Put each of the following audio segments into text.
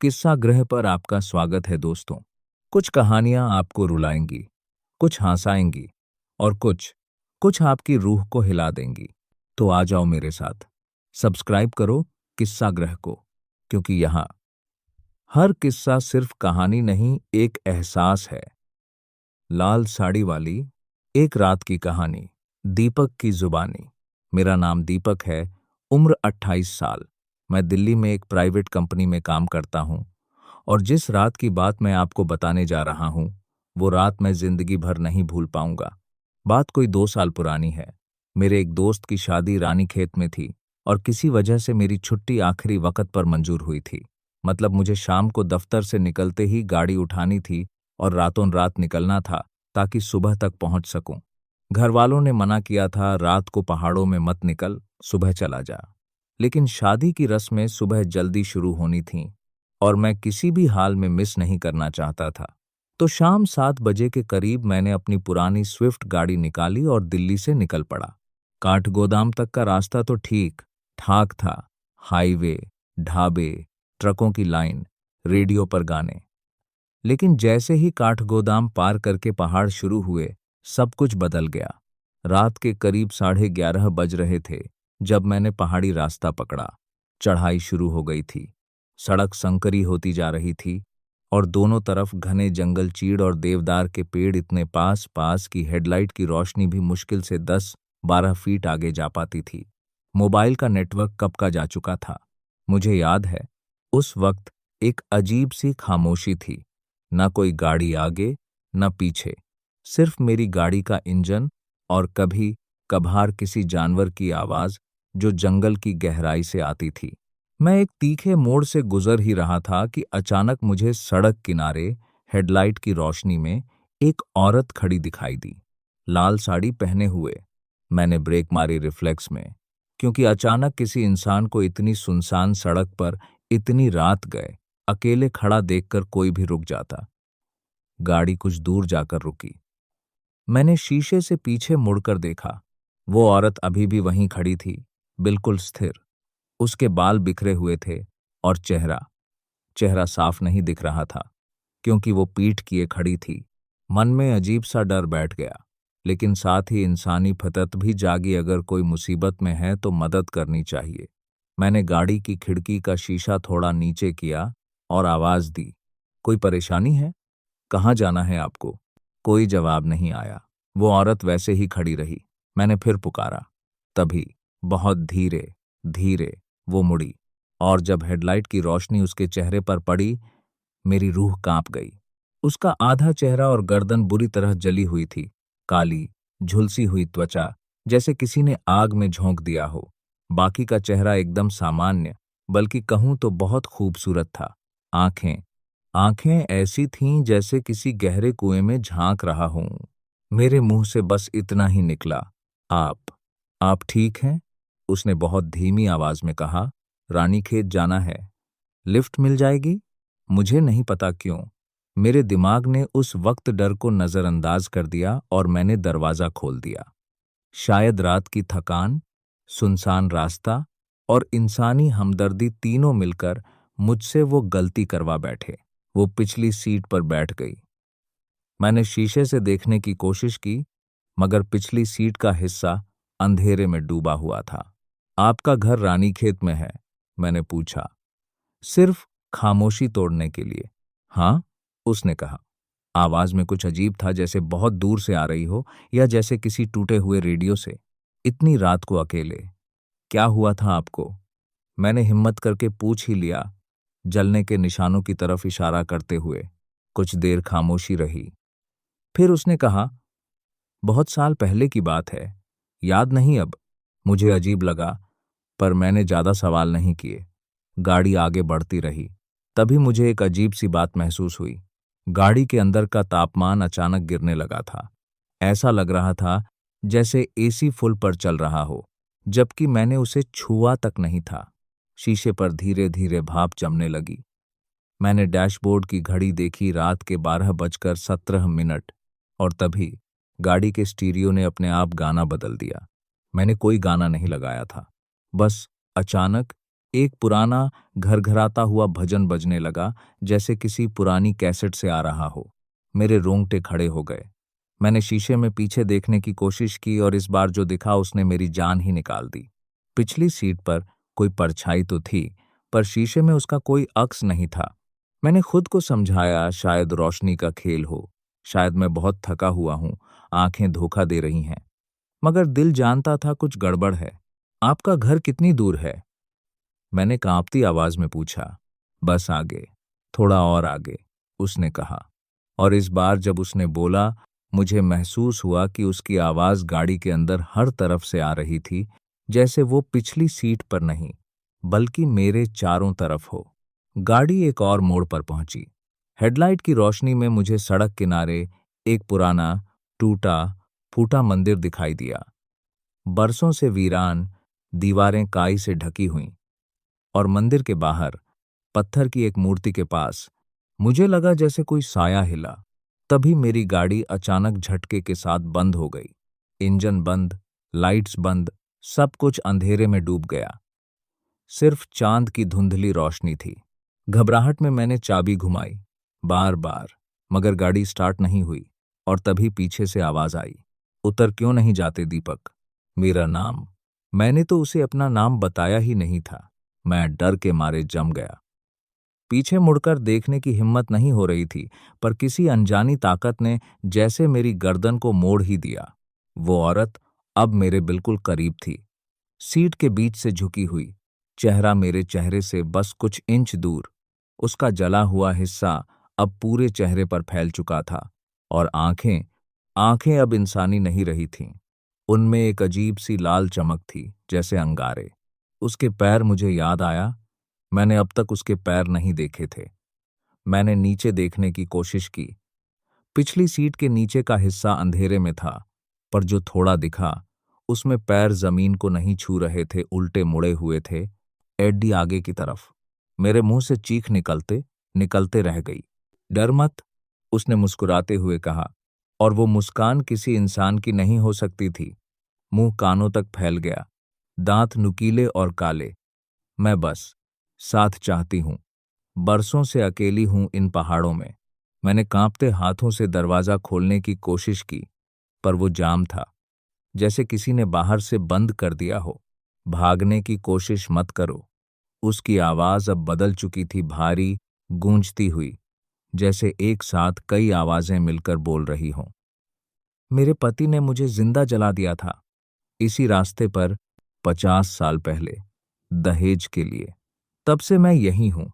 किस्सा गृह पर आपका स्वागत है दोस्तों। कुछ कहानियां आपको रुलाएंगी, कुछ हंसाएंगी और कुछ आपकी रूह को हिला देंगी। तो आ जाओ मेरे साथ, सब्सक्राइब करो किस्सा गृह को, क्योंकि यहाँ हर किस्सा सिर्फ कहानी नहीं, एक एहसास है। लाल साड़ी वाली। एक रात की कहानी। दीपक की जुबानी। मेरा नाम दीपक है, उम्र 28 साल। मैं दिल्ली में एक प्राइवेट कंपनी में काम करता हूँ और जिस रात की बात मैं आपको बताने जा रहा हूँ, वो रात मैं जिंदगी भर नहीं भूल पाऊंगा। बात कोई 2 साल पुरानी है। मेरे एक दोस्त की शादी रानीखेत में थी और किसी वजह से मेरी छुट्टी आखिरी वक्त पर मंजूर हुई थी। मतलब मुझे शाम को दफ्तर से निकलते ही गाड़ी उठानी थी और रातों रात निकलना था ताकि सुबह तक पहुंच सकूं। घर वालों ने मना किया था, रात को पहाड़ों में मत निकल, सुबह चला जा। लेकिन शादी की रस्में सुबह जल्दी शुरू होनी थीं और मैं किसी भी हाल में मिस नहीं करना चाहता था। तो शाम 7 बजे के करीब मैंने अपनी पुरानी स्विफ्ट गाड़ी निकाली और दिल्ली से निकल पड़ा। काठगोदाम तक का रास्ता तो ठीक ठाक था। हाईवे, ढाबे, ट्रकों की लाइन, रेडियो पर गाने। लेकिन जैसे ही काठगोदाम पार करके पहाड़ शुरू हुए, सब कुछ बदल गया। रात के करीब 11:30 बज रहे थे जब मैंने पहाड़ी रास्ता पकड़ा। चढ़ाई शुरू हो गई थी। सड़क संकरी होती जा रही थी और दोनों तरफ घने जंगल, चीड़ और देवदार के पेड़ इतने पास पास कि हेडलाइट की रोशनी भी मुश्किल से 10-12 फीट आगे जा पाती थी। मोबाइल का नेटवर्क कब का जा चुका था। मुझे याद है, उस वक्त एक अजीब सी खामोशी थी। न कोई गाड़ी आगे, न पीछे, सिर्फ मेरी गाड़ी का इंजन और कभी कभार किसी जानवर की आवाज जो जंगल की गहराई से आती थी। मैं एक तीखे मोड़ से गुजर ही रहा था कि अचानक मुझे सड़क किनारे हेडलाइट की रोशनी में एक औरत खड़ी दिखाई दी, लाल साड़ी पहने हुए। मैंने ब्रेक मारी रिफ्लेक्स में, क्योंकि अचानक किसी इंसान को इतनी सुनसान सड़क पर इतनी रात गए अकेले खड़ा देखकर कोई भी रुक जाता। गाड़ी कुछ दूर जाकर रुकी। मैंने शीशे से पीछे मुड़कर देखा। वो औरत अभी भी वहीं खड़ी थी, बिल्कुल स्थिर। उसके बाल बिखरे हुए थे और चेहरा साफ नहीं दिख रहा था, क्योंकि वो पीठ किए खड़ी थी। मन में अजीब सा डर बैठ गया, लेकिन साथ ही इंसानी फतत भी जागी। अगर कोई मुसीबत में है तो मदद करनी चाहिए। मैंने गाड़ी की खिड़की का शीशा थोड़ा नीचे किया और आवाज दी, कोई परेशानी है? कहाँ जाना है आपको? कोई जवाब नहीं आया। वो औरत वैसे ही खड़ी रही। मैंने फिर पुकारा। तभी बहुत धीरे धीरे वो मुड़ी और जब हेडलाइट की रोशनी उसके चेहरे पर पड़ी, मेरी रूह कांप गई। उसका आधा चेहरा और गर्दन बुरी तरह जली हुई थी। काली, झुलसी हुई त्वचा, जैसे किसी ने आग में झोंक दिया हो। बाकी का चेहरा एकदम सामान्य, बल्कि कहूं तो बहुत खूबसूरत था। आंखें आंखें ऐसी थीं जैसे किसी गहरे कुएं में झांक रहा हूं। मेरे मुंह से बस इतना ही निकला, आप ठीक हैं? उसने बहुत धीमी आवाज में कहा। रानीखेत जाना है, लिफ्ट मिल जाएगी? मुझे नहीं पता क्यों मेरे दिमाग ने उस वक्त डर को नजरअंदाज कर दिया और मैंने दरवाजा खोल दिया। शायद रात की थकान, सुनसान रास्ता और इंसानी हमदर्दी तीनों मिलकर मुझसे वो गलती करवा बैठे। वो पिछली सीट पर बैठ गई। मैंने शीशे से देखने की कोशिश की, मगर पिछली सीट का हिस्सा अंधेरे में डूबा हुआ था। आपका घर रानीखेत में है? मैंने पूछा, सिर्फ खामोशी तोड़ने के लिए। हाँ, उसने कहा। आवाज में कुछ अजीब था, जैसे बहुत दूर से आ रही हो या जैसे किसी टूटे हुए रेडियो से। इतनी रात को अकेले? क्या हुआ था आपको? मैंने हिम्मत करके पूछ ही लिया, जलने के निशानों की तरफ इशारा करते हुए। कुछ देर खामोशी रही। फिर उसने कहा, बहुत साल पहले की बात है, याद नहीं अब। मुझे अजीब लगा, पर मैंने ज्यादा सवाल नहीं किए। गाड़ी आगे बढ़ती रही। तभी मुझे एक अजीब सी बात महसूस हुई। गाड़ी के अंदर का तापमान अचानक गिरने लगा था। ऐसा लग रहा था जैसे एसी फुल पर चल रहा हो, जबकि मैंने उसे छुआ तक नहीं था। शीशे पर धीरे धीरे भाप जमने लगी। मैंने डैशबोर्ड की घड़ी देखी, रात के 12:17, और तभी गाड़ी के स्टीरियो ने अपने आप गाना बदल दिया। मैंने कोई गाना नहीं लगाया था, बस अचानक एक पुराना घरघराता हुआ भजन बजने लगा, जैसे किसी पुरानी कैसेट से आ रहा हो। मेरे रोंगटे खड़े हो गए। मैंने शीशे में पीछे देखने की कोशिश की और इस बार जो दिखा उसने मेरी जान ही निकाल दी। पिछली सीट पर कोई परछाई तो थी, पर शीशे में उसका कोई अक्स नहीं था। मैंने खुद को समझाया, शायद रोशनी का खेल हो, शायद मैं बहुत थका हुआ हूं, आंखें धोखा दे रही हैं। मगर दिल जानता था कुछ गड़बड़ है। आपका घर कितनी दूर है? मैंने कांपती आवाज में पूछा। बस आगे, थोड़ा और आगे, उसने कहा। और इस बार जब उसने बोला, मुझे महसूस हुआ कि उसकी आवाज गाड़ी के अंदर हर तरफ से आ रही थी, जैसे वो पिछली सीट पर नहीं, बल्कि मेरे चारों तरफ हो। गाड़ी एक और मोड़ पर पहुंची। हेडलाइट की रोशनी में मुझे सड़क किनारे एक पुराना, टूटा फूटा मंदिर दिखाई दिया। बरसों से वीरान, दीवारें काई से ढकी हुईं, और मंदिर के बाहर पत्थर की एक मूर्ति के पास मुझे लगा जैसे कोई साया हिला। तभी मेरी गाड़ी अचानक झटके के साथ बंद हो गई। इंजन बंद, लाइट्स बंद, सब कुछ अंधेरे में डूब गया। सिर्फ चांद की धुंधली रोशनी थी। घबराहट में मैंने चाबी घुमाई, बार बार, मगर गाड़ी स्टार्ट नहीं हुई। और तभी पीछे से आवाज आई, उतर क्यों नहीं जाते दीपक? मेरा नाम। मैंने तो उसे अपना नाम बताया ही नहीं था। मैं डर के मारे जम गया। पीछे मुड़कर देखने की हिम्मत नहीं हो रही थी, पर किसी अनजानी ताकत ने जैसे मेरी गर्दन को मोड़ ही दिया। वो औरत अब मेरे बिल्कुल करीब थी, सीट के बीच से झुकी हुई, चेहरा मेरे चेहरे से बस कुछ इंच दूर। उसका जला हुआ हिस्सा अब पूरे चेहरे पर फैल चुका था, और आंखें आंखें अब इंसानी नहीं रही थीं। उनमें एक अजीब सी लाल चमक थी, जैसे अंगारे। उसके पैर, मुझे याद आया, मैंने अब तक उसके पैर नहीं देखे थे। मैंने नीचे देखने की कोशिश की। पिछली सीट के नीचे का हिस्सा अंधेरे में था, पर जो थोड़ा दिखा, उसमें पैर जमीन को नहीं छू रहे थे, उल्टे मुड़े हुए थे, एडी आगे की तरफ। मेरे मुंह से चीख निकलते निकलते रह गई। डर मत, उसने मुस्कुराते हुए कहा, और वो मुस्कान किसी इंसान की नहीं हो सकती थी। मुंह कानों तक फैल गया, दांत नुकीले और काले। मैं बस साथ चाहती हूँ। बरसों से अकेली हूं इन पहाड़ों में। मैंने कांपते हाथों से दरवाजा खोलने की कोशिश की, पर वो जाम था, जैसे किसी ने बाहर से बंद कर दिया हो। भागने की कोशिश मत करो। उसकी आवाज अब बदल चुकी थी, भारी, गूंजती हुई, जैसे एक साथ कई आवाजें मिलकर बोल रही हों। मेरे पति ने मुझे जिंदा जला दिया था, इसी रास्ते पर, 50 साल पहले, दहेज के लिए। तब से मैं यही हूं,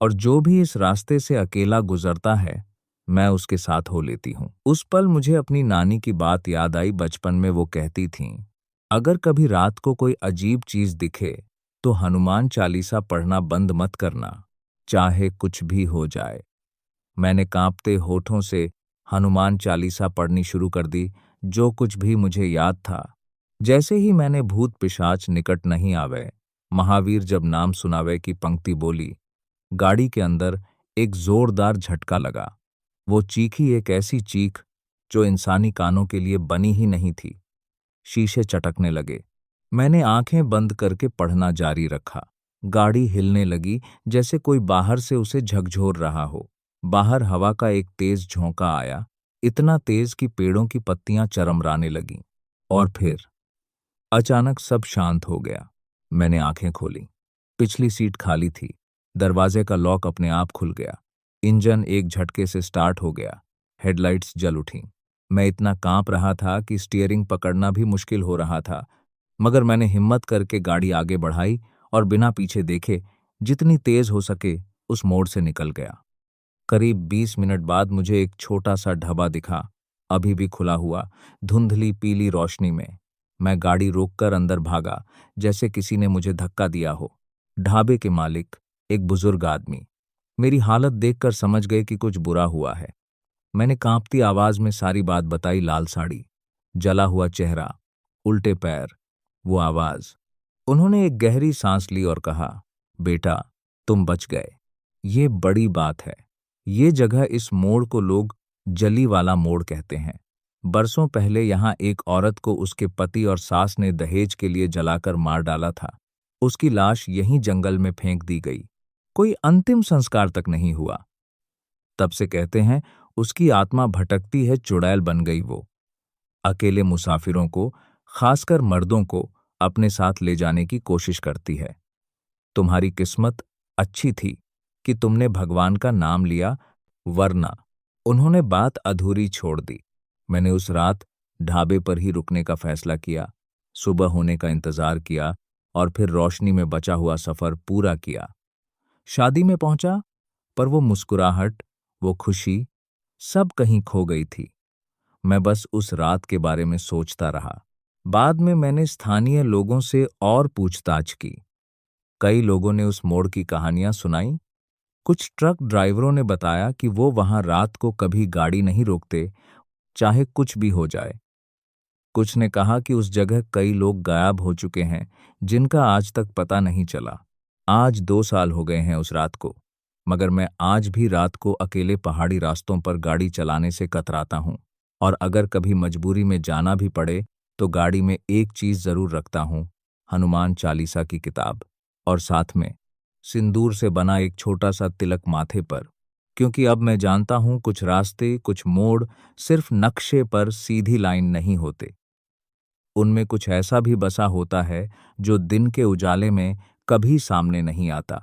और जो भी इस रास्ते से अकेला गुजरता है, मैं उसके साथ हो लेती हूँ। उस पल मुझे अपनी नानी की बात याद आई। बचपन में वो कहती थीं, अगर कभी रात को कोई अजीब चीज दिखे, तो हनुमान चालीसा पढ़ना बंद मत करना, चाहे कुछ भी हो जाए। मैंने कांपते होठों से हनुमान चालीसा पढ़नी शुरू कर दी, जो कुछ भी मुझे याद था। जैसे ही मैंने भूत पिशाच निकट नहीं आवे, महावीर जब नाम सुनावे की पंक्ति बोली, गाड़ी के अंदर एक जोरदार झटका लगा। वो चीखी, एक ऐसी चीख जो इंसानी कानों के लिए बनी ही नहीं थी। शीशे चटकने लगे। मैंने आंखें बंद करके पढ़ना जारी रखा। गाड़ी हिलने लगी, जैसे कोई बाहर से उसे झकझोर रहा हो। बाहर हवा का एक तेज झोंका आया, इतना तेज कि पेड़ों की पत्तियां चरमराने लगीं। और फिर अचानक सब शांत हो गया। मैंने आंखें खोली। पिछली सीट खाली थी। दरवाजे का लॉक अपने आप खुल गया। इंजन एक झटके से स्टार्ट हो गया। हेडलाइट्स जल उठीं। मैं इतना कांप रहा था कि स्टीयरिंग पकड़ना भी मुश्किल हो रहा था, मगर मैंने हिम्मत करके गाड़ी आगे बढ़ाई और बिना पीछे देखे, जितनी तेज हो सके, उस मोड़ से निकल गया। करीब 20 मिनट बाद मुझे एक छोटा सा ढाबा दिखा, अभी भी खुला हुआ, धुंधली पीली रोशनी में। मैं गाड़ी रोककर अंदर भागा, जैसे किसी ने मुझे धक्का दिया हो। ढाबे के मालिक, एक बुजुर्ग आदमी, मेरी हालत देखकर समझ गए कि कुछ बुरा हुआ है। मैंने कांपती आवाज में सारी बात बताई। लाल साड़ी, जला हुआ चेहरा, उल्टे पैर, वो आवाज। उन्होंने एक गहरी सांस ली और कहा, बेटा, तुम बच गए। ये बड़ी बात है। ये जगह, इस मोड़ को लोग जली वाला मोड़ कहते हैं। बरसों पहले यहाँ एक औरत को उसके पति और सास ने दहेज के लिए जलाकर मार डाला था। उसकी लाश यहीं जंगल में फेंक दी गई। कोई अंतिम संस्कार तक नहीं हुआ। तब से कहते हैं उसकी आत्मा भटकती है, चुड़ैल बन गई वो। अकेले मुसाफिरों को, खासकर मर्दों को, अपने साथ ले जाने की कोशिश करती है। तुम्हारी किस्मत अच्छी थी कि तुमने भगवान का नाम लिया, वरना। उन्होंने बात अधूरी छोड़ दी। मैंने उस रात ढाबे पर ही रुकने का फैसला किया। सुबह होने का इंतजार किया और फिर रोशनी में बचा हुआ सफर पूरा किया। शादी में पहुंचा, पर वो मुस्कुराहट, वो खुशी, सब कहीं खो गई थी। मैं बस उस रात के बारे में सोचता रहा। बाद में मैंने स्थानीय लोगों से और पूछताछ की। कई लोगों ने उस मोड़ की कहानियां सुनाई। कुछ ट्रक ड्राइवरों ने बताया कि वो वहां रात को कभी गाड़ी नहीं रोकते, चाहे कुछ भी हो जाए। कुछ ने कहा कि उस जगह कई लोग गायब हो चुके हैं, जिनका आज तक पता नहीं चला। आज 2 साल हो गए हैं उस रात को, मगर मैं आज भी रात को अकेले पहाड़ी रास्तों पर गाड़ी चलाने से कतराता हूँ। और अगर कभी मजबूरी में जाना भी पड़े, तो गाड़ी में एक चीज जरूर रखता हूँ, हनुमान चालीसा की किताब, और साथ में सिंदूर से बना एक छोटा सा तिलक माथे पर। क्योंकि अब मैं जानता हूं कुछ रास्ते, कुछ मोड़ सिर्फ नक्शे पर सीधी लाइन नहीं होते। उनमें कुछ ऐसा भी बसा होता है जो दिन के उजाले में कभी सामने नहीं आता।